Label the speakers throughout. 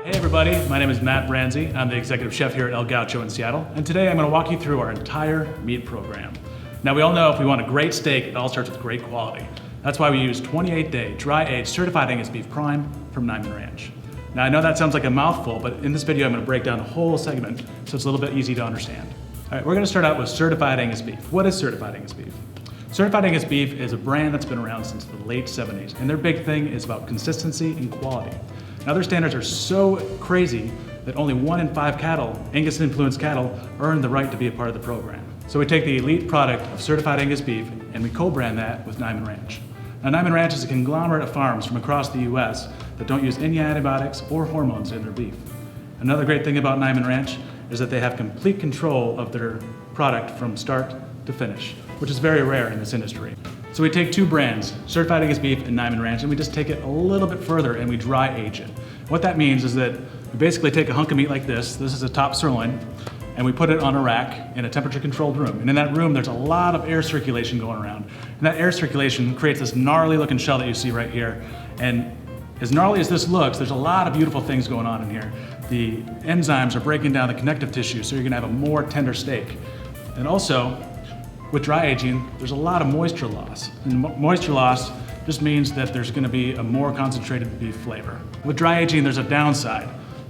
Speaker 1: Hey everybody, my name is Matt Brandsey. I'm the Executive Chef here at El Gaucho in Seattle, and today I'm going to walk you through our entire meat program. Now we all know if we want a great steak, it all starts with great quality. That's why we use 28-day dry-aged Certified Angus Beef Prime from Niman Ranch. Now I know that sounds like a mouthful, but in this video I'm going to break down the whole segment so it's a little bit easy to understand. All right, we're going to start out with Certified Angus Beef. What is Certified Angus Beef? Certified Angus Beef is a brand that's been around since the late 70s, and their big thing is about consistency and quality. Now their standards are so crazy that only 1 in 5 cattle, Angus-influenced cattle, earn the right to be a part of the program. So we take the elite product of Certified Angus Beef and we co-brand that with Niman Ranch. Now Niman Ranch is a conglomerate of farms from across the US that don't use any antibiotics or hormones in their beef. Another great thing about Niman Ranch is that they have complete control of their product from start to finish, which is very rare in this industry. So we take two brands, Certified Angus Beef and Niman Ranch, and we just take it a little bit further and we dry age it. What that means is that we basically take a hunk of meat like this is a top sirloin, and we put it on a rack in a temperature controlled room. And in that room, there's a lot of air circulation going around. And that air circulation creates this gnarly looking shell that you see right here. And as gnarly as this looks, there's a lot of beautiful things going on in here. The enzymes are breaking down the connective tissue, so you're gonna have a more tender steak. And also, with dry aging, there's a lot of moisture loss. And moisture loss just means that there's gonna be a more concentrated beef flavor. With dry aging, there's a downside.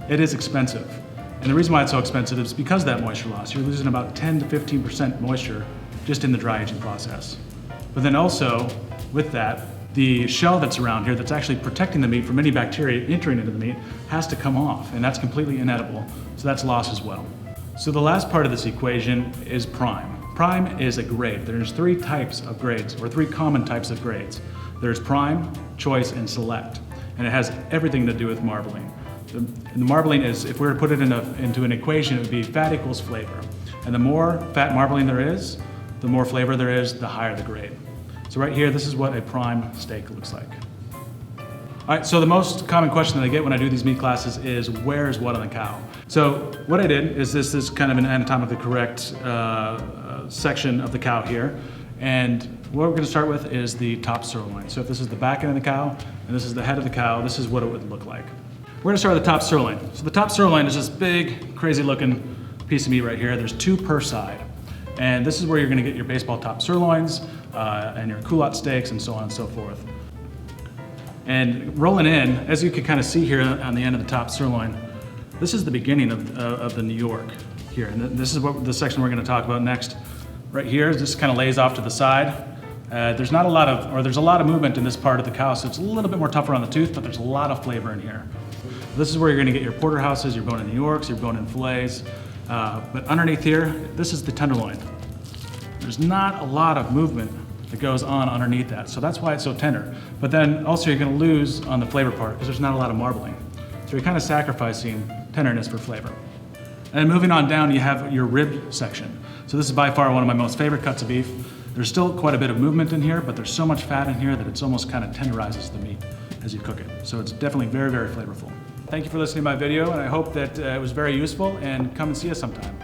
Speaker 1: It is expensive. And the reason why it's so expensive is because of that moisture loss. You're losing about 10 to 15% moisture just in the dry aging process. But then also, with that, the shell that's around here that's actually protecting the meat from any bacteria entering into the meat has to come off, and that's completely inedible. So that's lost as well. So the last part of this equation is prime. Prime is a grade. There's 3 types of grades, or 3 common types of grades. There's prime, choice, and select. And it has everything to do with marbling. The marbling is, if we were to put it into an equation, it would be fat equals flavor. And the more fat marbling there is, the more flavor there is, the higher the grade. So right here, this is what a prime steak looks like. All right, so the most common question that I get when I do these meat classes is, where is what on the cow? So what I did is this is kind of an anatomically correct section of the cow here. And what we're gonna start with is the top sirloin. So if this is the back end of the cow, and this is the head of the cow, this is what it would look like. We're gonna start with the top sirloin. So the top sirloin is this big, crazy looking piece of meat right here. There's 2 per side. And this is where you're gonna get your baseball top sirloins and your culotte steaks and so on and so forth. And rolling in, as you can kind of see here on the end of the top sirloin, this is the beginning of the New York here. And this is what the section we're gonna talk about next. Right here, this kind of lays off to the side. There's a lot of movement in this part of the cow, so it's a little bit more tougher on the tooth, but there's a lot of flavor in here. This is where you're gonna get your porterhouses, your bone-in New Yorks, your bone-in fillets. But underneath here, this is the tenderloin. There's not a lot of movement that goes on underneath that, so that's why it's so tender. But then also you're gonna lose on the flavor part because there's not a lot of marbling. So you're kind of sacrificing tenderness for flavor. And then moving on down, you have your rib section. So this is by far one of my most favorite cuts of beef. There's still quite a bit of movement in here, but there's so much fat in here that it's almost kind of tenderizes the meat as you cook it. So it's definitely very, very flavorful. Thank you for listening to my video, and I hope that it was very useful, and come and see us sometime.